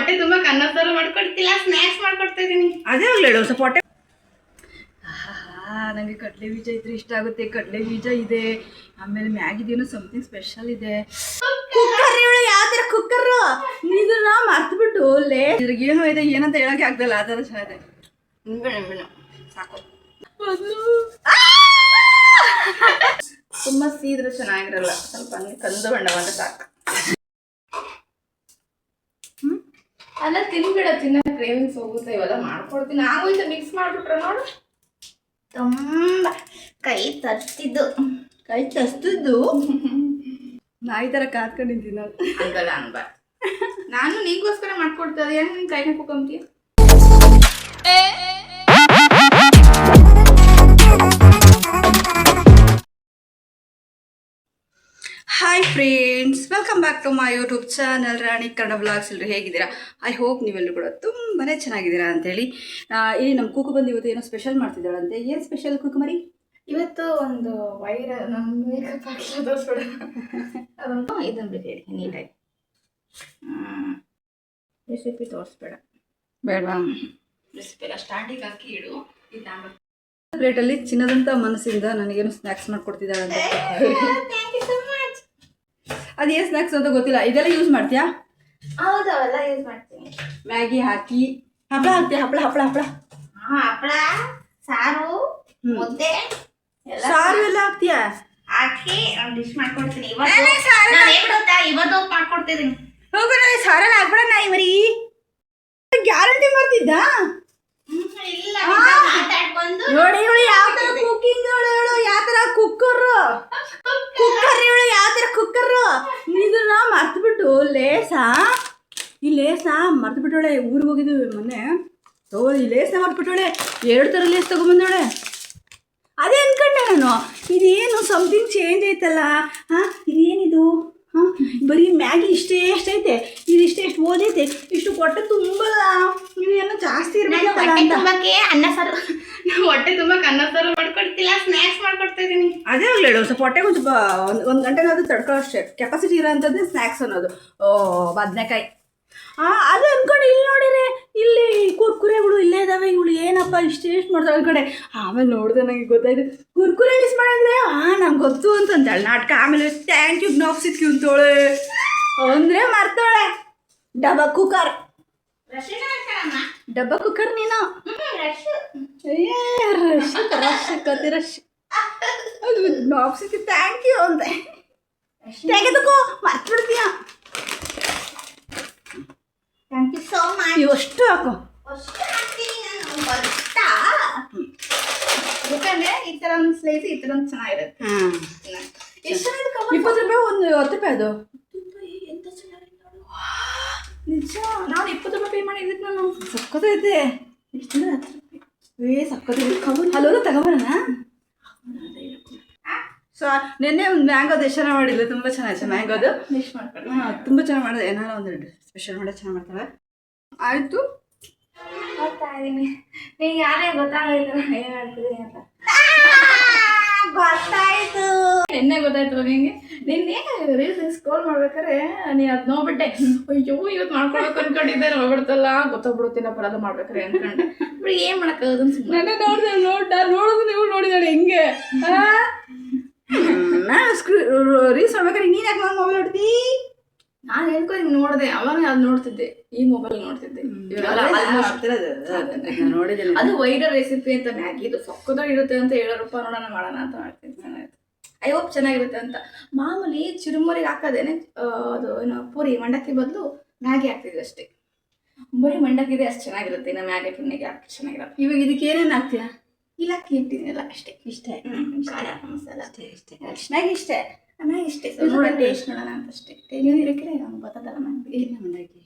ಹೊಟ್ಟೆ ತುಂಬಾ ಅನ್ನ ಸಾರು ಮಾಡ್ಕೊಡ್ತಿಲ್ಲ, ಸ್ನಾಕ್ಸ್ ಮಾಡ್ಕೊಡ್ತಾ ಇದೀನಿ. ಅದೇ ಹೇಳು ಸ್ವಲ್ಪ ಹೊಟ್ಟೆ. ನನಗೆ ಕಡಲೆ ಬೀಜ ಇದ್ರೆ ಇಷ್ಟ ಆಗುತ್ತೆ. ಕಡಲೆ ಬೀಜ ಇದೆ, ಆಮೇಲೆ ಮ್ಯಾಗಿದೇನೋ ಸಮಥಿಂಗ್ ಸ್ಪೆಷಲ್ ಇದೆ. ಕುಕ್ಕರ್ ಇವಳು ಯಾವ ಥರ ಕುಕ್ಕರು ಇದನ್ನ ಮರ್ತ್ಬಿಟ್ಟು ಇದ್ರಿಗೆ ಏನೋ ಇದೆ, ಏನಂತ ಹೇಳಕ್ಕೆ ಆಗ್ದಲ್ಲ, ಆ ಥರ ಚೆನ್ನಾಗಿದೆ. ನಿಂಬೆಣ್ಣು ಸಾಕು. ತುಂಬಾ ಸೀದ್ರೆ ಚೆನ್ನಾಗಿರಲ್ಲ, ಸ್ವಲ್ಪ ಹಂಗೆ ಕಂದು ಬಣ್ಣ ಬಂದ್ರೆ ಸಾಕು. ಅಲ್ಲ ತಿನ್ಬೇಡ, ತಿನ್ನ ಕ್ರೇವಿಂಗ್ಸ್ ಹೋಗುತ್ತೆ. ಇವೆಲ್ಲ ಮಾಡ್ಕೊಡ್ತೀನಿ. ಆಗೋಯ್ತು, ಮಿಕ್ಸ್ ಮಾಡ್ಬಿಟ್ರೆ ನೋಡು. ತುಂಬ ಕೈ ತಸ್ತಿದ್ದು ನಾಯಿ ಥರ ಕಾತ್ಕೊಂಡಿದ್ದೀನಿ ನಾನು. ಹಂಗಲ್ಲ ಅನ್ಬಾರ್ದು. ನಾನು ನಿಂಗೋಸ್ಕರ ಮಾಡ್ಕೊಡ್ತಾ ಇದ್ದೆ, ಏನು ನಿನ್ ಕೈನ ಕುಕ್ಕಂತೀಯ? Hi friends, welcome back to my YouTube channel Rani Kannada vlogs. ಎಲ್ಲರೂ ಹೇಗಿದ್ದೀರಾ? ಐ ಹೋಪ್ ನೀವೆಲ್ಲರೂ ಕೂಡ ತುಂಬಾ ಚೆನ್ನಾಗಿದ್ದೀರಾ ಅಂತೇಳಿ. ಇಲ್ಲಿ ನಮ್ಮ ಕೂಕು ಬಂದು ಇವತ್ತು ಏನೋ ಸ್ಪೆಷಲ್ ಮಾಡ್ತಿದ್ದಾಳಂತೆ. ಏನು ಸ್ಪೆಷಲ್ ಕೂಕು ಮರಿ? ಇವತ್ತು ಒಂದು ನಮ್ಮ ಮೇಕಪ್ ಹಾಕಿ ತೋರಿಸ್ಬೇಡ, ಅದೊಂದು ಇದನ್ನು ಬಿಟ್ಟು ಹೇಳಿ ನೀಟಾಗಿ. ರೆಸಿಪಿ ತೋರಿಸ್ಬೇಡ, ಬೇಡವಾ? ರೆಸಿಪಿ ಎಲ್ಲ ಸ್ಟಾರ್ಟಿಗೆ ಹಾಕಿ ಇಡು. ಪ್ಲೇಟಲ್ಲಿ ಚಿನ್ನದಂಥ ಮನಸ್ಸಿಂದ ನನಗೇನು ಸ್ನ್ಯಾಕ್ಸ್ ಮಾಡ್ಕೊಡ್ತಿದ್ದಾಳಂತೆ. ಅದೇನು ಸ್ನ್ಯಾಕ್ಸ್ ಅಂತ ಗೊತ್ತಿಲ್ಲ. ಇದೆಲ್ಲ ಯೂಸ್ ಮಾಡ್ತೀಯಾ? ಹೌದು, ಅವೆಲ್ಲ ಯೂಸ್ ಮಾಡ್ತೀನಿ. ಮ್ಯಾಗಿ ಹಾಕಿ ಹಪ್ಪಳ ಹಾಕ್ತೀಯ? ಹಪ್ಪಳ ಹಪ್ಪಳ, ಸಾರು, ಮುದ್ದೆ, ಸಾರು ಎಲ್ಲ ಹಾಕ್ತೀಯಾ? ಹಾಕಿ ಒಂದು ಡಿಶ್ ಮಾಡ್ಕೊಡ್ತೀನಿ. ಇವತ್ತು ಮಾಡ್ಕೊಡ್ತಿದ್ದೀನಿ. ಹೋಗು, ನಾನು ಸಾರೆಲ್ಲ ಹಾಕ್ಬೇಡ ನಾಯಿ ಮರಿ. ಗ್ಯಾರಂಟಿ ಮಾಡ್ತಿದ್ದ ನೋಡಿ. ಇವಳು ಯಾವ ತರ ಕುಕ್ಕಿಂಗ್, ಇವಳು ಯಾವ ತರ ಕುಕ್ಕರ್ ಇವಳು ಯಾವ ತರ ಕುಕ್ಕರ್. ಇದನ್ನ ಮರ್ತ್ಬಿಟ್ಟು ಈ ಲೇಸ ಮರ್ತ್ಬಿಟ್ಟವಳೆ. ಊರಿಗೆ ಹೋಗಿದ್ವಿ ಮೊನ್ನೆ, ಈ ಲೇಸ ಮರ್ತ್ಬಿಟ್ಟವಳೆ. 2 ಥರ ಲೇಸ್ ತಗೊಂಬಂದವಳೆ. ಅದೇ ಅನ್ಕೊಂಡೆ ನಾನು, ಇದೇನು ಸಮಥಿಂಗ್ ಚೇಂಜ್ ಐತಲ್ಲ. ಇದೇನಿದು? ಬರೀ ಮ್ಯಾಗಿ ಇಷ್ಟೇ ಎಷ್ಟೈತೆ, ಇದು ಇಷ್ಟು ಓದೈತೆ, ಇಷ್ಟು ಹೊಟ್ಟೆ ತುಂಬಲ್ಲ. ಇದು ಏನೋ ಜಾಸ್ತಿ ಇರ್ಬೇಕಲ್ಲ ಅಂತ. ಅನ್ನ ಸಾರು, ಹೊಟ್ಟೆ ತುಂಬಕ್ಕೆ ಅನ್ನ ಸಾರು ಮಾಡ್ಕೊಡ್ತಿಲ್ಲ, ಸ್ನ್ಯಾಕ್ಸ್ ಮಾಡ್ಕೊಡ್ತಾ ಇದೀನಿ. ಅದೇ ಹೇಳು, ಸ್ವಲ್ಪ ಹೊಟ್ಟೆಗೆ ಒಂದು ಸ್ವಲ್ಪ ಒಂದು ಗಂಟೆನಾದ್ರು ತಡ್ಕೊಳ್ಳೋ ಅಷ್ಟೇ ಕೆಪಾಸಿಟಿ ಇರೋ ಅಂಥದ್ದೇ ಸ್ನ್ಯಾಕ್ಸ್ ಅನ್ನೋದು. ಬದನೆಕಾಯಿ ಅದು ಅಂದ್ಕೊಂಡು ಇಲ್ಲಿ ನೋಡಿರಿ, ಇಲ್ಲಿ ಕುರ್ಕುರೆಗಳು ಇಲ್ಲೇ ಇದ್ದಾವೆ. ಇವಳು ಏನಪ್ಪ ಇಷ್ಟು ಮಾಡ್ತಾಳೆ ಕಡೆ. ಆಮೇಲೆ ನೋಡಿದೆ, ನನಗೆ ಗೊತ್ತಾಯ್ತು ಕುರ್ಕುರೆ ಮಿಸ್ ಮಾಡಿದ್ರೆ ನಂಗೆ ಗೊತ್ತು ಅಂತಂತಾಳೆ ನಾಟಕ. ಆಮೇಲೆ ಥ್ಯಾಂಕ್ ಯು ಜ್ಞಾಪಿಸಿದ್ವಿ ಅಂತೋಳೆ ಅಂದರೆ ಮರ್ತೋಳೆ. ಡಬ್ಬ ಕುಕ್ಕರ್ ನೀನು. ರಶ್ ಅದು ಜ್ಞಾಪಿಸಿದ್ವಿ. ಥ್ಯಾಂಕ್ ಯು ಅಂತೆ. ಥ್ಯಾಂಕ್ ಯು ತಗೋ, ಮರ್ತ್ಬಿಡ್ತೀಯ. Thank you so much. ಇವಷ್ಟು ಹಾಕು. ಯಾಕಂದ್ರೆ ಈ ತರ ಒಂದು ಸ್ಲೈಸ್ ಈ ತರ ಒಂದು ಚೆನ್ನಾಗಿರುತ್ತೆ. 20 ರೂಪಾಯಿ, ಒಂದು 10 ರೂಪಾಯಿ. ಅದು ಎಂತ ಚೆನ್ನಾಗಿದೆ ನಿಜ. ನಾನು 20 ರೂಪಾಯಿ ಪೇ ಮಾಡಿದ್ದೆ. ನಾನು ಸಕ್ಕತ್ತೈತೆ. ಎಷ್ಟು 10 ರೂಪಾಯಿ ಸಕ್ಕತ್ತೈತೆ. ಹಲೋ ತಗೋಬರೋಣ. ಸೊ ನಿನ್ನೆ ಒಂದು ಮ್ಯಾಂಗೋ ದರ್ಶನ ಮಾಡಿದ್ಲು, ತುಂಬ ಚೆನ್ನಾಗಿದೆ ಮ್ಯಾಂಗೋದು. ಡಿಶ್ ಮಾಡ್ಕೊಂಡು ತುಂಬ ಚೆನ್ನಾಗಿ ಮಾಡಿದೆ. ಏನಾರ ಒಂದು ಸ್ಪೆಷಲ್ ಮಾಡೋದು ಚೆನ್ನಾಗಿ ಮಾಡ್ತಾಳೆ. ಆಯಿತು, ಹೋಗ್ತಾ ಇದ್ದೀನಿ. ನಿಂಗೆ ಯಾರೇ ಗೊತ್ತಾಗಲಿಲ್ಲ ಏನು ಮಾಡ್ತಿದ್ದೀನಿ ಅಂತ. ಗೊತ್ತಾಯ್ತು. ನಿನ್ನೆ ಗೊತ್ತಾಯ್ತು ನಿಂಗೆ. ನಿನ್ನೆ ರೀಲ್ಸ್ ಸ್ಕ್ರೋಲ್ ಮಾಡ್ಬೇಕಾದ್ರೆ ನೀನು ಅದು ನೋಡ್ಬಿಟ್ಟೆ. ಅಯ್ಯೋ ಇವತ್ತು ಮಾಡ್ಕೊಳಕ್ಕೆ ಅನ್ಕೊಂಡಿದ್ದೆ, ನೋಡ್ಬಿಡ್ತಲ್ಲ, ಗೊತ್ತಾಗ್ಬಿಡುತ್ತೇನಪ್ಪ ಅದು ಮಾಡ್ಬೇಕಾರೆ ಅನ್ಕೊಂಡೆ. ಬಟ್ ಏನು ಮಾಡೋಕ್ಕಾಗೋದು ಸುಮ್ಮನೆ. ನನ್ನ ನೋಡೋದು ನೀವು ನೋಡಿದಾಳೆ ಹೆಂಗೆ. ನಾನು ರೀಲ್ಸ್ ನೋಡ್ಬೇಕಾದ್ರೆ ನೀನು ಯಾಕೆ ನಾನು ಮೊಬೈಲ್ ನೋಡ್ತಿ? ನಾನು ಹೇಳ್ಕೊ ಹಿಂಗೆ ನೋಡಿದೆ, ಅವಾಗ ಅದು ನೋಡ್ತಿದ್ದೆ, ಈ ಮೊಬೈಲ್ ನೋಡ್ತಿದ್ದೆ. ಅದು ವೈಡರ್ ರೆಸಿಪಿ ಅಂತ ಮ್ಯಾಗಿದು ಸೊಕ್ಕದಾಗ ಇರುತ್ತೆ ಅಂತ 7 ರೂಪಾಯಿ ನೋಡೋಣ ಮಾಡೋಣ ಅಂತ ಮಾಡ್ತೀನಿ. ಚೆನ್ನಾಗಿರುತ್ತೆ. ಐ ಹೋಪ್ ಚೆನ್ನಾಗಿರುತ್ತೆ ಅಂತ. ಮಾಮೂಲಿ ಚಿರುಮುರಿಗೆ ಹಾಕೋದೇನೆ, ಅದು ಏನೋ ಪೂರಿ ಮಂಡಕ್ಕಿ ಬದಲು ಮ್ಯಾಗಿ ಹಾಕ್ತಿದ್ವಿ ಅಷ್ಟೇ. ಬರೀ ಮಂಡಕ್ಕಿದೆ ಅಷ್ಟು ಚೆನ್ನಾಗಿರುತ್ತೆ. ಇನ್ನು ಮ್ಯಾಗಿ ಪಿನ್ನಿಗೆ ಹಾಕಿ ಚೆನ್ನಾಗಿರುತ್ತೆ. ಇವಾಗ ಇದಕ್ಕೆ ಏನೇನು ಹಾಕ್ತೀಯಾ? ಇಲ್ಲ ಇಟ್ಟಿದ್ದೀನಲ್ಲ ಅಷ್ಟೇ. ಇಷ್ಟೇ ಖಾರ ಮಸಾಲ ಅಷ್ಟೇ. ಮ್ಯಾಗಿ ಇಷ್ಟೇ. ಮ್ಯಾಗಿ ಇಷ್ಟೇ. ನೋಡೋಣ, ಟೇಸ್ಟ್ ನೋಡೋಣ ಅಂತ ಅಷ್ಟೇ. ಏನು ಬೇಕಿದ್ರೆ ನಮ್ಗೆ ಗೊತ್ತಲ್ಲ. ಮ್ಯಾಗಿ ಇಲ್ಲ ಮಂಡಕ್ಕಿ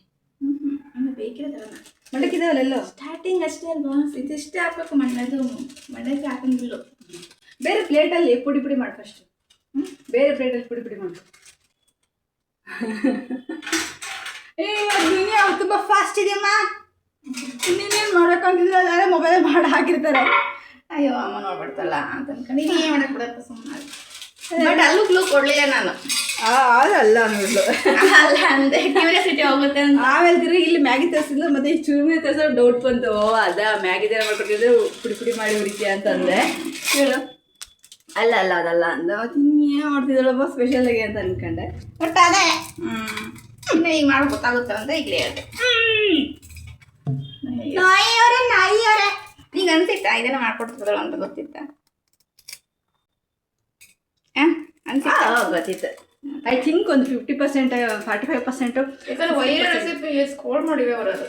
ಇನ್ನು ಬೇಕಿರೋದಲ್ಲ. ಮಂಡಕ್ಕಿದಾವಲ್ಲೆಲ್ಲೋ ಸ್ಟಾರ್ಟಿಂಗ್ ಅಷ್ಟೇ ಅಲ್ವಾ, ಇದಿಷ್ಟೇ ಹಾಕ್ಬೇಕು. ಮಂಡಕ್ಕಿ ಹಾಕಂಗಿಲ್ಲ. ಬೇರೆ ಪ್ಲೇಟಲ್ಲಿ ಪುಡಿ ಮಾಡಿ ಫಸ್ಟ್. ಬೇರೆ ಪ್ಲೇಟಲ್ಲಿ ಪುಡಿ ಮಾಡು. ದುನಿಯಾ ತುಂಬ ಫಾಸ್ಟ್ ಇದೆಯಮ್ಮ. ನೀನೇನು ಮಾಡ್ಬೇಕಂತಿದ್ರೆ ಅದೇ ಮೊಬೈಲ್ ಮಾಡಿ ಹಾಕಿರ್ತಾರೆ. ಅಯ್ಯೋ ಅಮ್ಮ ನೋಡ್ಬಿಡ್ತಲ್ಲ ಅಂತ ಅನ್ಕೊಂಡು ಏನು ಮಾಡಕ್ಕೆ ಬಿಡತ್ತೆ ಸುಮ್ಮನೆ. ಬಟ್ ಅಲ್ಲೂ ಕ್ಲೂ ಕೊಡ್ಲಿಲ್ಲ ನಾನು. ಅಲ್ಲ ನೋಡ್ಲು ಅಲ್ಲ ಅಂದೆ ಕ್ಯೂರಿಯಾಸಿಟಿ ಹೋಗುತ್ತೆ ಅಂತ. ಆಮೇಲೆ ತಿರುಗಿ ಇಲ್ಲಿ ಮ್ಯಾಗಿ ತರಿಸಿದ್ಲು ಮತ್ತೆ ಈ ಚೂರ್ಮಿ ತರಿಸೋ ಡೌಟ್ ಬಂತು. ಅದ ಮ್ಯಾಗಿ ಥರ ಮಾಡ್ಕೊಟ್ಟಿದ್ರೆ ಪುಡಿ ಪುಡಿ ಮಾಡಿ ಹುರಿತೀಯ ಅಂತಂದೆ. ಹೇಳು ಅಲ್ಲ ಅದಲ್ಲ ಅಂದ. ಮತ್ತೆ ಇನ್ನೇನು ಮಾಡ್ತಿದ್ದಳಪ್ಪ ಸ್ಪೆಷಲಾಗಿ ಅಂತ ಅನ್ಕೊಂಡೆ. ಬಟ್ ಅದೇ ಇನ್ನು ಈಗ ಮಾಡಿ ಗೊತ್ತಾಗುತ್ತೆ ಅಂತ ಈಗಲೇ ಹೇಳಿದೆ. ನಾಯಿಯವರೇ ಈಗ ಅನ್ಸಿತ್ತಾ ಇದನ್ನ ಮಾಡ್ಕೊಡ್ತಿದ್ದಳು ಅಂತ ಗೊತ್ತಿತ್ತ? ಅನ್ಸಿತ್ತ? ಗೊತ್ತಿತ್ತು. ಐ ಥಿಂಕ್ ಒಂದು 50% 45%. ಯಾಕಂದ್ರೆ ವೈರಲ್ ರೆಸಿಪಿ ಸ್ಕೋರ್ ಮಾಡಿವೆ ಅವರದು.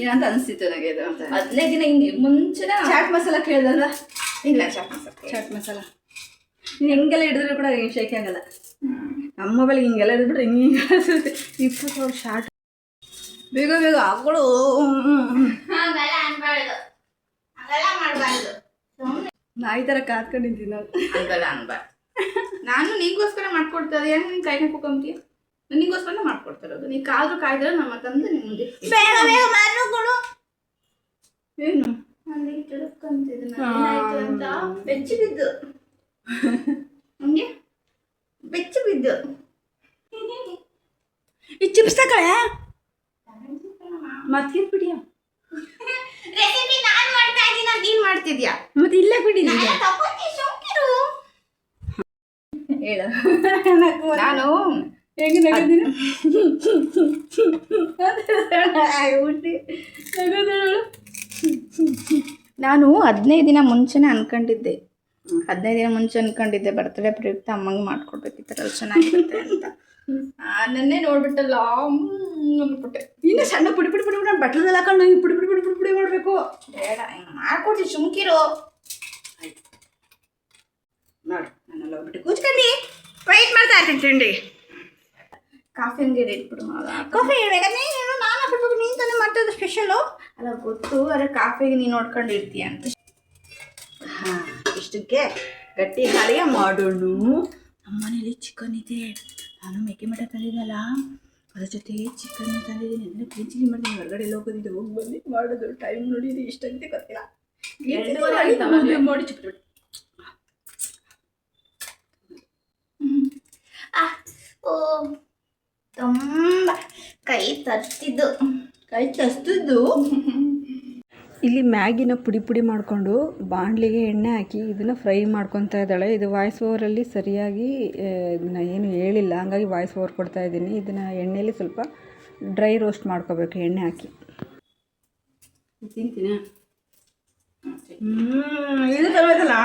ಏನಂತ ಅನಿಸ್ತಿತ್ತು ನನಗೆ ಇದು ಅಂತ. 15 ದಿನ ಹಿಂಗೆ ಮುಂಚೆನ ಚಾಟ್ ಮಸಾಲ ಕೇಳ್ದಲ್ಲ? ಇಲ್ಲ ಚಾಟ್ ಮಸಾಲ ನೀನು ಹೆಂಗೆಲ್ಲ ಹಿಡಿದ್ರು ಕೂಡ ಹಿಂಗೆ ಶೇಕ್ ಆಗಲ್ಲ. ನಮ್ಮ ಮೊಬೈಲ್ ಹಿಂಗೆಲ್ಲ ಹಿಡಿದ್ಬಿಟ್ರೆ ಹಿಂಗೆ 20 ಶಾರ್ಟ್ ಬೇಗ ಹಾಕೊಳ್ಳು. ಹಾಗೆಲ್ಲ ಅನ್ಬಾರ್ದು, ಹಾಗೆಲ್ಲ ಮಾಡಬಾರ್ದು. ನಾಯಿ ಥರ ಕಾತ್ಕೊಂಡು ನಿಂತೀನಿ ನಾನು. ಹಾಗೆಲ್ಲ ಅನ್ಬಾರ್ದು. ನಾನು ನಿಂಗೋಸ್ಕರ ಮಾಡ್ಕೊಡ್ತಾ ಏನು ನಿನ್ನ ಕೈನ ಕುಕೊಂತೀಯ? ನಿಂಗೋಸ್ಕರ ಮಾಡ್ಕೊಡ್ತಿರೋದು. ನೀ ಕಾಯ್ದ್ರೆ ನಮ್ಮ ತಂದು ನಿಮ್ಗೆ ಬೇಗ ಮಾಡ್ಕೊಡು. ಏನು ಅಲ್ಲಿ ತಿಳ್ಕೊಂತಿದ್ದು ಅಂತ ಬೆಚ್ಚಿ ಬಿದ್ದು ಹಂಗೆ ಬೆಚ್ಚಿ ಬಿದ್ದು ಈ ಚಿಪ್ಸ್ ತಗೊಳ್ಳೆ ಮತ್ತೆ ಬಿಡಿಯ ರೆಸಿಪಿ ನಾನು ಮಾಡ್ತಾ ಇದ್ದೀನಿ, ನೀನು ಮಾಡ್ತಿದ್ಯಾ? ಮತ್ತೆ ಇಲ್ಲೇ ಬಿಡಿ. ಹೇಳ ನಾನು ಹೇಗೆ ನಗಿದ್ದೀನಿ ನಾನು 15 ದಿನ ಮುಂಚೆನೇ ಅನ್ಕೊಂಡಿದ್ದೆ. 15 ದಿನ ಮುಂಚೆ ಅನ್ಕೊಂಡಿದ್ದೆ ಬರ್ತ್ಡೇ ಪ್ರಯುಕ್ತ ಅಮ್ಮಂಗೆ ಮಾಡ್ಕೊಡ್ಬೇಕಿತ್ತು ಚೆನ್ನಾಗಿರುತ್ತೆ ಅಂತ. ನನ್ನೇ ನೋಡ್ಬಿಟ್ಟಲ್ಲ ಅಂದ್ಬಿಟ್ಟೆ. ಇನ್ನು ಸಣ್ಣ ಪುಡಿ ಪುಡಿ ಪುಡಿ ನಾನು ಬಟ್ಲದಲ್ಲಿ ಹಾಕೊಂಡು ಪುಡಿ ಪುಡಿ ಪುಡಿ ಪುಡಿ ಪುಡಿ ಮಾಡಬೇಕು. ಬೇಡ ಹಿಂಗೆ ಮಾಡ್ಕೊಡ್ತೀವಿ, ಸುಮ್ಕಿರೋ. ಆಯ್ತು ನೋಡು ನಾನೆಲ್ಲ ಹೋಗ್ಬಿಟ್ಟು ಕೂತ್ಕೊಂಡು ವೆಯ್ಟ್ ಮಾಡ್ತಾ ಇರ್ತೀನಿ ತಿಂಡಿ. ಕಾಫಿ ಹಂಗೆ ಇಟ್ಬಿಡು. ಕಾಫಿ ಹೇಳ್ಬೇಕಾ ನೀನು? ನಾನು ಹಾಕ್ಬಿಟ್ಟು ನೀನು ತಾನೇ ಮಾಡ್ತಿದ್ದು ಸ್ಪೆಷಲು. ಅಲ್ಲ ಗೊತ್ತು, ಅದೇ ಕಾಫಿಗೆ ನೀನು ನೋಡ್ಕೊಂಡು ಇರ್ತೀಯ ಅಂತ. ಹಾಂ ಇಷ್ಟಕ್ಕೆ ಗಟ್ಟಿ ಹಾಲಿಗೆ ಮಾಡೋಣ. ನಮ್ಮ ಮನೇಲಿ ಚಿಕನ್ ಇದೆ, ನಾನು ಮೇಕೆ ಮಠ ತಂದಿದ್ದಲ್ಲ ಅದ್ರ ಜೊತೆ ಚಿಕನ್ ತಂದಿದ್ದೀನಿ. ಅಂದರೆ ಕ್ಲೀನ್ ಮಾಡಿದ್ದೀನಿ. ಹೊರಗಡೆ ಎಲ್ಲ ಹೋಗೋದಿದೆ, ಹೋಗಿ ಬಂದು ಮಾಡೋದು. ಟೈಮ್ ನೋಡಿದ್ರೆ ಇಷ್ಟಾಗಿದೆ ಗೊತ್ತಿಲ್ಲ. 2:30 ಆಯ್ತು ಮಾಡಿ ಚಿಕ್ಕ ಓ ತುಂಬ ಕೈ ತರ್ತಿದ್ದು. ಇಲ್ಲಿ ಮ್ಯಾಗಿನ ಪುಡಿ ಪುಡಿ ಮಾಡಿಕೊಂಡು ಬಾಣಲಿಗೆ ಎಣ್ಣೆ ಹಾಕಿ ಇದನ್ನು ಫ್ರೈ ಮಾಡ್ಕೊತಾ ಇದ್ದಾಳೆ. ಇದು ವಾಯ್ಸ್ ಓವರಲ್ಲಿ ಸರಿಯಾಗಿ ಇದನ್ನು ಏನು ಹೇಳಿಲ್ಲ, ಹಂಗಾಗಿ ವಾಯ್ಸ್ ಓವರ್ ಕೊಡ್ತಾ ಇದ್ದೀನಿ. ಇದನ್ನು ಎಣ್ಣೆಯಲ್ಲಿ ಸ್ವಲ್ಪ ಡ್ರೈ ರೋಸ್ಟ್ ಮಾಡ್ಕೋಬೇಕು ಎಣ್ಣೆ ಹಾಕಿ. ತಿಂತೀನಿ ಇದು ತರಬೇಕಲ್ಲ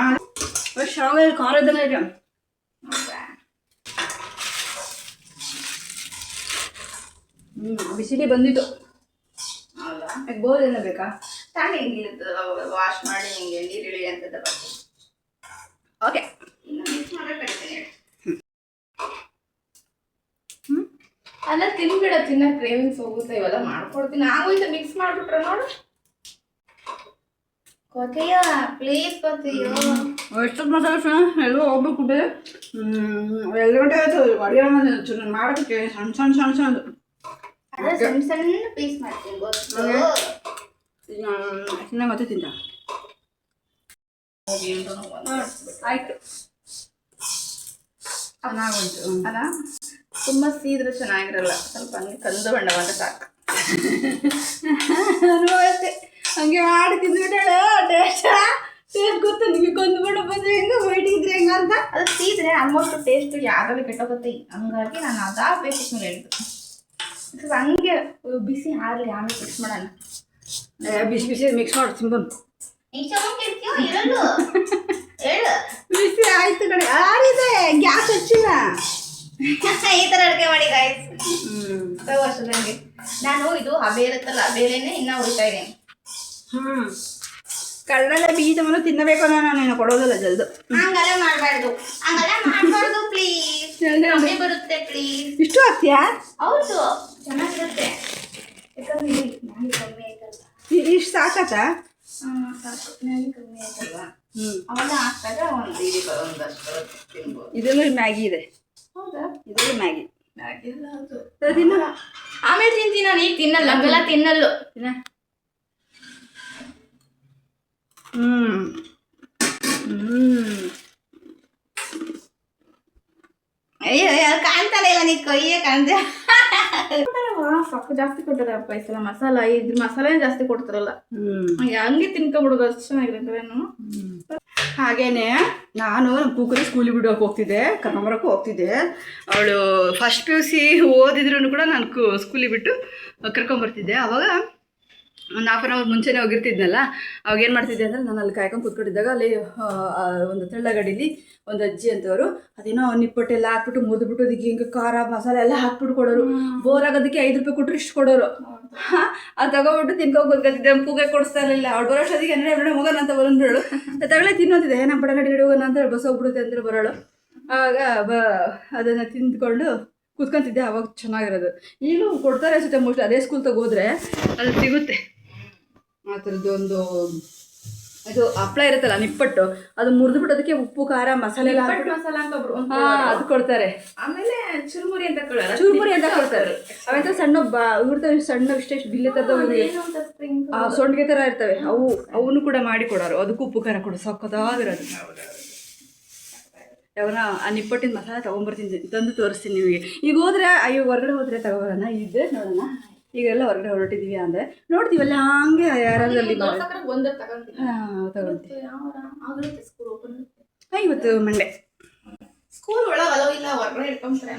ಶಾವಿಗೆ ಖಾರದಲ್ಲ ಇದೆ. ಬಿಸಿಲಿ ಬಂದಿತ್ತು. ಹೌದಾ? ಗೋಧಿ ಬೇಕಾ? ತಾನೇ ವಾಶ್ ಮಾಡಿ ಹಿಂಗೆ ನೀರಿಳಿ ಅಂತದ ಬರ್ತೀನಿ. ಓಕೆ ಇನ್ನು ಮಿಕ್ಸ್ ಮಾಡಬೇಕಾಗ್ತದೆ. ಅಲ್ಲ ತಿನ್ಬಿಡ, ತಿನ್ನ ಕ್ರೇವಿಂಗ್ಸ್ ಹೋಗುತ್ತೆ. ಇವೆಲ್ಲ ಮಾಡ್ಕೊಡ್ತೀನಿ. ಆಗೋಯ್ತು ಮಿಕ್ಸ್ ಮಾಡಿಬಿಟ್ರೆ ನೋಡು. ಕೊತೆಯ ಪ್ಲೀಸ್ ಕೊತೆಯೋ. ಎಷ್ಟೊತ್ತು ಮಸಾಲೆ ಎಲ್ಲ ಹೋಗ್ಬೇಕು. 2 ಗಂಟೆ ಆಯಿತು ಅಡುಗೆ ಮಾಡೋಕ್ಕೆ. ಸಣ್ಣ ಸಣ್ಣ ಸಣ್ಣ ಸಣ್ಣ ಅದೇ ಸಣ್ಣ ಸಣ್ಣ ಪೀಸ್ ಮಾಡ್ತೀನಿ ಗೊತ್ತು. ತಿನ್ನ ಮತ್ತೆ ತಿಂತ ಆಯ್ತು. ಚೆನ್ನಾಗೋಯ್ತು ಅಲ್ಲ, ತುಂಬ ಸೀದ್ರೆ ಚೆನ್ನಾಗಿರಲ್ಲ. ಸ್ವಲ್ಪ ಹಂಗೆ ಕಂದು ಬಣ್ಣ ಬಂದ್ರೆ ಸಾಕು. ಹಂಗೆ ಮಾಡಿ ತಿಂದ್ಬಿಟ್ಟಾಳೆ. ಟೇಸ್ಟ್ ಗೊತ್ತು ನಿಮಗೆ, ಕೊಂದು ಬಣ್ಣ ಬಂದ್ರೆ ಹೆಂಗೆ ವೈಟ್ ಇದ್ರೆ ಹೆಂಗ ಅಂತ. ಅದು ಸೀದ್ರೆ ಆಲ್ಮೋಸ್ಟ್ ಟೇಸ್ಟ್ ಯಾವ್ದ್ರಲ್ಲಿ ಕೆಟ್ಟೋಗುತ್ತೆ. ಹಂಗಾಗಿ ನಾನು ಅದಾ ಬೇಸಿಕ್ ಮೇಲೆ ಹೇಳಿದ್ದು. ಹಂಗೆ ಬಿಸಿ ಹಾರಲಿ ಆಮೇಲೆ ಮಿಕ್ಸ್ ಮಾಡೋಣ. ಬಿಸಿ ಬಿಸಿ ಮಿಕ್ಸ್ ಮಾಡಿ ಸಿಂಪಲ್. ಬಿಸಿ ಆಯ್ತು ಕಡೆ ಆರಿದೆ, ಗ್ಯಾಸ್ ಹಚ್ಚಿಲ್ಲ. ಈ ಥರ ಅಡುಗೆ ಮಾಡಿ ಗಾಯ್ಸ್. ವರ್ಷದಂಗೆ ನಾನು ಇದು ಹಬೆ ಇರುತ್ತಲ್ಲ, ಬೇಳೆನೆ ಇನ್ನೂ ಉಳಿತಾ ಇದ್ದೀನಿ. ಕಳ್ಳಲೆ ಬೀಜವನ್ನು ತಿನ್ನಬೇಕು ನಾನು ಕೊಡೋದಲ್ಲ ಜಲ್ದು. ಹಂಗೆಲ್ಲ ಮಾಡಬಾರ್ದು, ಹಂಗೆಲ್ಲ ಮಾಡಬಾರ್ದು ಪ್ಲೀಸ್. ಕಮ್ಮಿ ಬರುತ್ತೆ ಪ್ಲೀಸ್. ಇಷ್ಟು ಹಾಕ್ತೀಯಾ? ಹೌದು, ಚೆನ್ನಾಗಿರುತ್ತೆ. ಯಾಕಂದ್ರೆ ಮ್ಯಾಗಿ ಕಮ್ಮಿ ಆಯ್ತಲ್ವ. ಇಷ್ಟು ಸಾಕತ್ತಾ? ಸಾಕು, ಮ್ಯಾಗಿ ಕಮ್ಮಿ ಆಯ್ತಲ್ವ. ಅವೆಲ್ಲ ಹಾಕ್ದಾಗ ಒಂದಷ್ಟು ತಿನ್ಬೋದು. ಇದರಲ್ಲೂ ಮ್ಯಾಗಿ ಇದೆ. ಹೌದಾ? ಇದರಲ್ಲೂ ಮ್ಯಾಗಿ. ಮ್ಯಾಗಿ ಎಲ್ಲ ಅದು ತಿನ್ನು. ಆಮೇಲೆ ತಿಂತೀನಿ ನಾನು, ಈಗ ತಿನ್ನಲ್ಲ. ಹಂಗೆಲ್ಲ ತಿನ್ನಲ್ಲು. ಅಯ್ಯೋ ಅದು ಕಾಣ್ತಾನೆ ಇಲ್ಲ ನೀ ಕೈಯೇ ಕಾಣ್ತೀಯ. ಸೊಕ್ಕ ಜಾಸ್ತಿ ಕೊಟ್ಟಿರಪ್ಪ ಈ ಸಲ ಮಸಾಲ, ಇದ್ರ ಮಸಾಲೆ ಜಾಸ್ತಿ ಕೊಡ್ತಾರಲ್ಲ, ಹಂಗೆ ತಿನ್ಕೊಂಬಿಡೋದು, ಅಷ್ಟು ಚೆನ್ನಾಗಿರುತ್ತೆ. ಹಾಗೇನೆ ನಾನು ನಮ್ಮ ಕೂಕರಿ ಸ್ಕೂಲಿಗೆ ಬಿಡೋಕೆ ಹೋಗ್ತಿದ್ದೆ, ಕರ್ಕೊಂಬರಕ್ಕೆ ಹೋಗ್ತಿದ್ದೆ. ಅವಳು ಫಸ್ಟ್ PUC ಓದಿದ್ರು ಕೂಡ ನಾನು ಸ್ಕೂಲಿಗೆ ಬಿಟ್ಟು ಕರ್ಕೊಂಬರ್ತಿದ್ದೆ. ಅವಾಗ ಒಂದು ಹಾಫ್ ಆನ್ ಅವರ್ ಮುಂಚೆನೇ ಹೋಗಿರ್ತಿದ್ನಲ್ಲ, ಅವಾಗ ಏನು ಮಾಡ್ತಿದ್ದೆ ಅಂದರೆ ನಾನು ಅಲ್ಲಿ ಕಾಯ್ಕೊಂಡು ಕೂತ್ಕೊಂಡಿದ್ದಾಗ ಅಲ್ಲಿ ಒಂದು ತಳ್ಳಗಡಿಲಿ ಒಂದು ಅಜ್ಜಿ ಅಂತವರು ಅದೇನೋ ನಿಪ್ಪಟ್ಟೆಲ್ಲ ಹಾಕ್ಬಿಟ್ಟು ಮುರಿದ್ಬಿಟ್ಟು ಅದಕ್ಕೆ ಹಿಂಗೆ ಖಾರ ಮಸಾಲೆ ಎಲ್ಲ ಹಾಕ್ಬಿಟ್ಟು ಕೊಡೋರು. ಬೋರ್ ಆಗೋದಕ್ಕೆ 5 ರೂಪಾಯಿ ಕೊಟ್ಟರು ಇಷ್ಟು ಕೊಡೋರು. ಅದು ತಗೊಬಿಟ್ಟು ತಿನ್ಕೊಂಡು ಕೂತ್ಕೊತಿದ್ದೆ. ಕೂಗೆ ಕೊಡಿಸ್ತಾ ಇರಲಿಲ್ಲ. ಅವ್ಳು ಬರೋಷ್ಟೊತ್ತಿಗೆ ಎಣ್ಣೆ ಹೋಗೋಣ ಅಂತ ಬಂದಳು, ತಗೊಳ್ಳೆ ತಿನ್ನೋತಿದ್ದೆ, ನಮ್ಮ ಪಡ ನಡಿ ಹೋಗೋಣ ಅಂತ ಬಸ್ ಹೋಗ್ಬಿಡುತ್ತೆ ಅಂತ ಬರೋಳು. ಆಗ ಅದನ್ನು ತಿಂದ್ಕೊಂಡು ಕೂತ್ಕೊಂತಿದ್ದೆ. ಅವಾಗ ಚೆನ್ನಾಗಿರೋದು. ಈಗಲೂ ಕೊಡ್ತಾರೆ ಅನ್ಸುತ್ತೆ ಮೋಸ್ಟ್ಲಿ, ಅದೇ ಸ್ಕೂಲ್ ತಗೋದ್ರೆ ಅದು ಸಿಗುತ್ತೆ. ಆ ಥರದ್ದು ಒಂದು ಇದು ಹಪ್ಪಳ ಇರುತ್ತಲ್ಲ ನಿಪ್ಪಟ್ಟು, ಅದು ಮುರಿದ್ಬಿಟ್ಟು ಅದಕ್ಕೆ ಉಪ್ಪು ಖಾರ ಮಸಾಲೆ ಎಲ್ಲ ಮಸಾಲ ಅಂತ ಅದು ಕೊಡ್ತಾರೆ. ಆಮೇಲೆ ಚುರುಮುರಿ ಅಂತ ಕೊಡಲ್ಲ, ಚೂರ್ಮುರಿ ಅಂತ ಕೊಡ್ತಾರೆ. ಅವಂತ ಸಣ್ಣ ಇರ್ತವೆ, ಸಣ್ಣ ಇಷ್ಟೆಷ್ಟು ಬಿಲ್ಲೆ ಥರದ ಸೊಂಡಿಗೆ ಥರ ಇರ್ತವೆ, ಅವನು ಕೂಡ ಮಾಡಿ ಕೊಡೋರು. ಅದಕ್ಕೂ ಉಪ್ಪು ಖಾರ ಕೊಡು, ಸಕ್ಕತ್ತಾಗಿರೋದು. ಯಾವನ ಆ ನಿಪ್ಪಟ್ಟಿನ ಮಸಾಲೆ ತೊಗೊಂಬರ್ತೀನಿ, ತಂದು ತೋರಿಸ್ತೀನಿ ನಿಮಗೆ. ಈಗ ಹೋದ್ರೆ ಅಯ್ಯೋ ಹೊರಗಡೆ ಹೋದ್ರೆ ತಗೋಬರೋಣ, ಇದ್ದೆ ನೋಡೋಣ. ಈಗೆಲ್ಲ ಹೊರಗಡೆ ಹೊರಟಿದ್ದೀವಿ ಅಂದರೆ ನೋಡ್ತೀವಲ್ಲ ಹಂಗೆ ಯಾರಾದ್ರಲ್ಲಿ ತಗೊಂತೀನಿ. ಇವತ್ತು ಮಂಡೆ ಸ್ಕೂಲ್ ಒಳಗಲ್ಲ, ಇಲ್ಲ ಹೊರಗಡೆ ಇಟ್ಕೊಂತಾರೆ.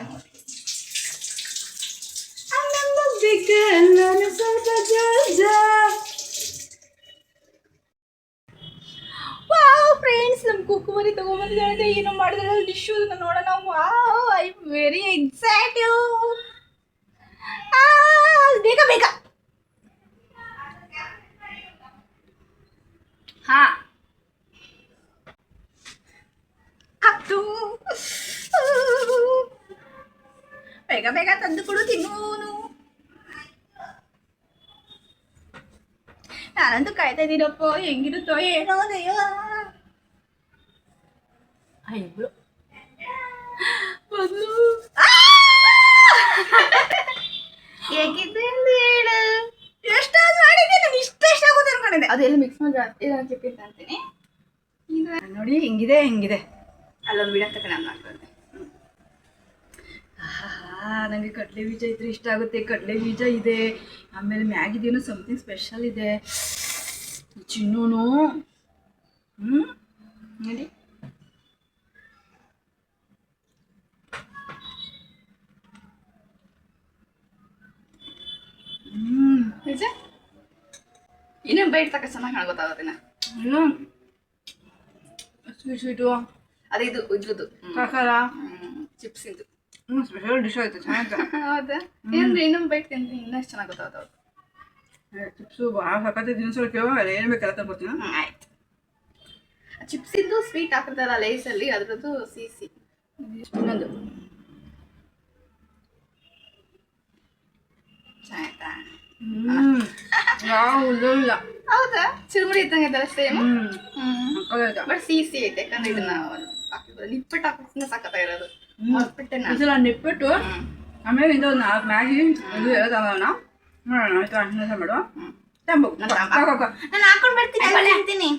ಫ್ರೆಂಡ್ಸ್, ನಮ್ಮ ಕುಕ್ಕುಮರಿ ತಗೊಂಬಂದಿದ್ದಾಳೆ. ಏನೋ ಮಾಡಿದ್ರೆ ಡಿಶ್ ನೋಡೋಣ. Wow, I am very excited. ಬೇಗ ಬೇಗ. ಹಾ ಹತ್ತು ಬೇಗ ಬೇಗ ತಂದು ಕೊಡು, ತಿನ್ನೋನು. ನಾನಂತೂ ಕಾಯ್ತಾ ಇದ್ದೀನಪ್ಪ, ಹೆಂಗಿರುತ್ತೋ ಏನೋ ದಯ್ಯ. ಅಯ್ಯೋ ಬಂದು ಹೇಗಿದ್ದೆ ಎಂದು ಹೇಳು. ಎಷ್ಟಾದ್ರು ಮಾಡಿದ್ದೆ, ನಾನು ಇಷ್ಟಾಗುತ್ತೆ ಅನ್ಕೊಂಡಿದ್ದೆ. ಅದೆಲ್ಲ ಮಿಕ್ಸ್ ಮಾಡಿ ಜಾಸ್ತಿ ಹಾಕಿ ಅಂತೀನಿ. ನೋಡಿ ಹಿಂಗಿದೆ ಹಿಂಗಿದೆ. ಅಲ್ಲೊಂದು ಬಿಡಕ್ಕೆ ನಾನು ಮಾಡ್ಕೊಂಡೆ. ನನಗೆ ಕಡಲೆ ಬೀಜ ಇದ್ರೆ ಇಷ್ಟ ಆಗುತ್ತೆ. ಕಡಲೆ ಬೀಜ ಇದೆ, ಆಮೇಲೆ ಮ್ಯಾಗಿದೇನೋ ಸಮಥಿಂಗ್ ಸ್ಪೆಷಲ್ ಇದೆ. ಚಿನ್ನೂನು ನೋಡಿ ನಿಜ. ಇನ್ನೇನು ಬೈಟ್ ತಕ್ಕ ಚೆನ್ನಾಗಿ ಗೊತ್ತಾಗುತ್ತೆ. ಸ್ವೀಟು ಅದು ಇದು ಇದ್ರದ್ದು ಕಾಕಾರ ಚಿಪ್ಸ್ ಇದು ಸ್ಪೆಷಲ್ ಡಿಶ್ ಆಯ್ತು, ಚೆನ್ನಾಗಿದೆ. ಹೌದಾ? ಏನಂದ್ರೆ ಇನ್ನೊಂದು ಬೈಟ್ ತಿಂತೀನಿ, ಇನ್ನಷ್ಟು ಚೆನ್ನಾಗಿ ಗೊತ್ತಾಗುತ್ತೆ. ಚಿಪ್ಸು ಭಾಳ ಸಕ್ಕತ್ತೆ ತಿನ್ಸೋಳು. ಕೇಳೋಲ್ಲ ಏನು ಬೇಕಲ್ಲ ತಗೋತೀನಿ. ಆಯ್ತು. ಚಿಪ್ಸ್ ಇದ್ದು ಸ್ವೀಟ್ ಹಾಕಿರ್ತಾರಲ್ಲ ಲೇಸಲ್ಲಿ, ಅದ್ರದ್ದು ಸಿಹಿ. ಇನ್ನೊಂದು ಚೆನ್ನಾಯ್ತಾ? ಇಲ್ಲ. ಹೌದಾ? ಚುರುಮುರಿ ಇದ್ದಂಗೆ ಐತಲ್ಲ ಸೇಮ್. ಬಟ್ ಸಿಹಿ ಐತೆ, ಯಾಕಂದ್ರೆ ಇದನ್ನ ಹಾಕಿದ್ರೆ ನಿಪ್ಪಟ್ಟು ಹಾಕಿದ್ರೆ ಸಕ್ಕತ್ತಾಗಿರೋದು. ಮರ್ಬಿಟ್ಟೆ ನಾನು ನಿಪ್ಪಟ್ಟು. ಆಮೇಲೆ ಇದು 4 ಮ್ಯಾಗಿ ಇದು ಎಲ್ಲ ತಗೋಣ. ನೋಡೋಣ ಆಯ್ತು. ಅನ್ನ ಮಾಡುವ ತಂಬು ನಾನು ಹಾಕೊಂಡು ಬರ್ತೀನಿ ಅಂತೀನಿ.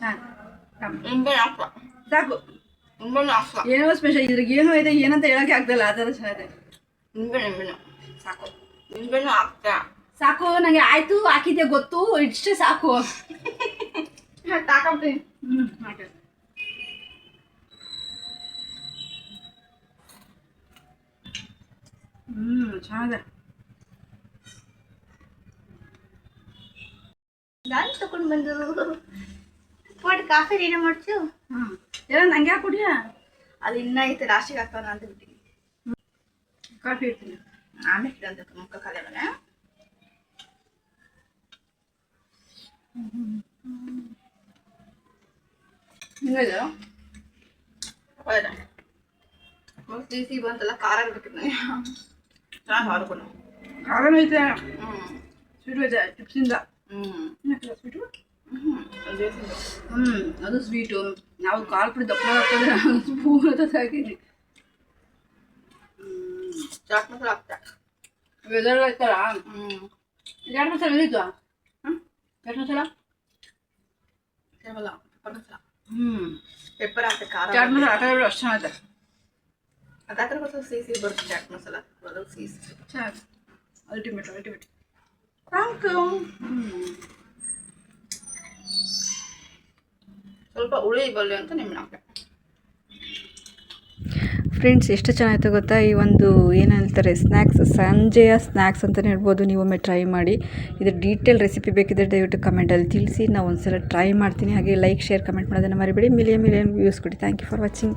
ಸಾಕು. ಏನೋ ಸ್ಪೆಷಲ್ ಇದ್ರಿಗೆ ಏನೋ ಇದೆ, ಏನಂತ ಹೇಳಕ್ಕೆ ಆಗ್ತಲ್ಲ, ಆ ಥರ ಚೆನ್ನಾಗಿದೆ. ಸಾಕು, ನಿಂಬೆಣ್ಣು ಹಾಕ್ತಾ ಸಾಕು. ನನಗೆ ಆಯ್ತು, ಹಾಕಿದ್ದೆ ಗೊತ್ತು, ಇಷ್ಟೇ ಸಾಕು. ಹಾಕ್ತೀನಿ. ಚೆನ್ನಾಗಿದೆ. ನಾನು ತಗೊಂಡು ಬಂದು ಮಾಡಿ ಕಾಫಿ ರೆಡಿ ಮಾಡ್ತು. ಎಲ್ಲ ನಂಗೆ ಯಾಕೆ ಕುಡಿಯ? ಅದು ಇನ್ನ ಐತೆ, ಲಾಸ್ಟಿಗೆ ಹಾಕೋಣ ಅಂತ ಬಿಟ್ಟಿನಿ. ಕಾಫಿ ಇರ್ತೀನಿ ಆಮೇಲೆ ಇಡಂತ ಮುಖ ಖಾಲಿ ಮನೆ. ಹಿಂಗದು ಸಿಹಿ ಬಂತಲ್ಲ, ಖಾರ ಬಿಟ್ಟಿತ್ತು ನನಗೆ. ಚೆನ್ನಾಗಿ ಹಾಡ್ಕೊಂಡು ಖಾರನೂ ಐತೆ, ಸ್ವೀಟು ಐತೆ ಚಿಪ್ಸಿಂದ. ಸ್ವೀಟು ಅದು ಸ್ವೀಟು. ನಾವು ಕಾಲು ಪುಡಿ ದಪ್ಪ ಹಾಕಿದ್ರೆ ಸ್ಪೂನ್ ಅಂತ ಹಾಕಿದ್ವಿ. ಚಾಟ್ ಮಸಾಲ ಹಾಕ್ತಾ ವೆದರ್ ಆಯ್ತಲ್ಲ. ಚಾಟ್ ಮಸಾಲ ಎಲ್ಲಿತ್ತು? ಚಾಟ್ ಮಸಾಲ ಕೇವಲ ಪೆಪ್ಪರ್ ಹಾಕಿ ಖಾರ ಚಾಟ್ ಮಸಾಲ ಹಾಕಿದ್ರೆ ಅಷ್ಟು ಚೆನ್ನಾಗಿದೆ. ಅದಾದ್ರೆ ಸ್ವಲ್ಪ ಸಿಹಿ ಬರುತ್ತೆ ಚಾಟ್ ಮಸಾಲ ಅದು ಸಿಹಿ ಚೆನ್ನಾಗಿದೆ. Ultimate thank you. ಸ್ವಲ್ಪ ಹುಳಿ ಬಲ್ಲೆ ಅಂತ ನಿಮ್ಮನ್ನ ಹಾಕಿ. ಫ್ರೆಂಡ್ಸ್ ಎಷ್ಟು ಚೆನ್ನಾಗಿತ್ತು ಗೊತ್ತಾ ಈ ಒಂದು ಏನು ಹೇಳ್ತಾರೆ ಸ್ನ್ಯಾಕ್ಸ್, ಸಂಜೆಯ ಸ್ನ್ಯಾಕ್ಸ್ ಅಂತಲೇ ಹೇಳ್ಬೋದು. ನೀವೊಮ್ಮೆ ಟ್ರೈ ಮಾಡಿ. ಇದು ಡೀಟೇಲ್ ರೆಸಿಪಿ ಬೇಕಿದ್ದರೆ ದಯವಿಟ್ಟು ಕಮೆಂಟಲ್ಲಿ ತಿಳಿಸಿ. ನಾವು ಒಂದ್ಸಲ ಟ್ರೈ ಮಾಡ್ತೀನಿ. ಹಾಗೆ ಲೈಕ್, ಶೇರ್, ಕಮೆಂಟ್ ಮಾಡೋದನ್ನು ಮರಿಬೇಡಿ. ಮಿಲಿಯನ್ ವ್ಯೂಸ್ ಕೊಡಿ. Thank you for watching.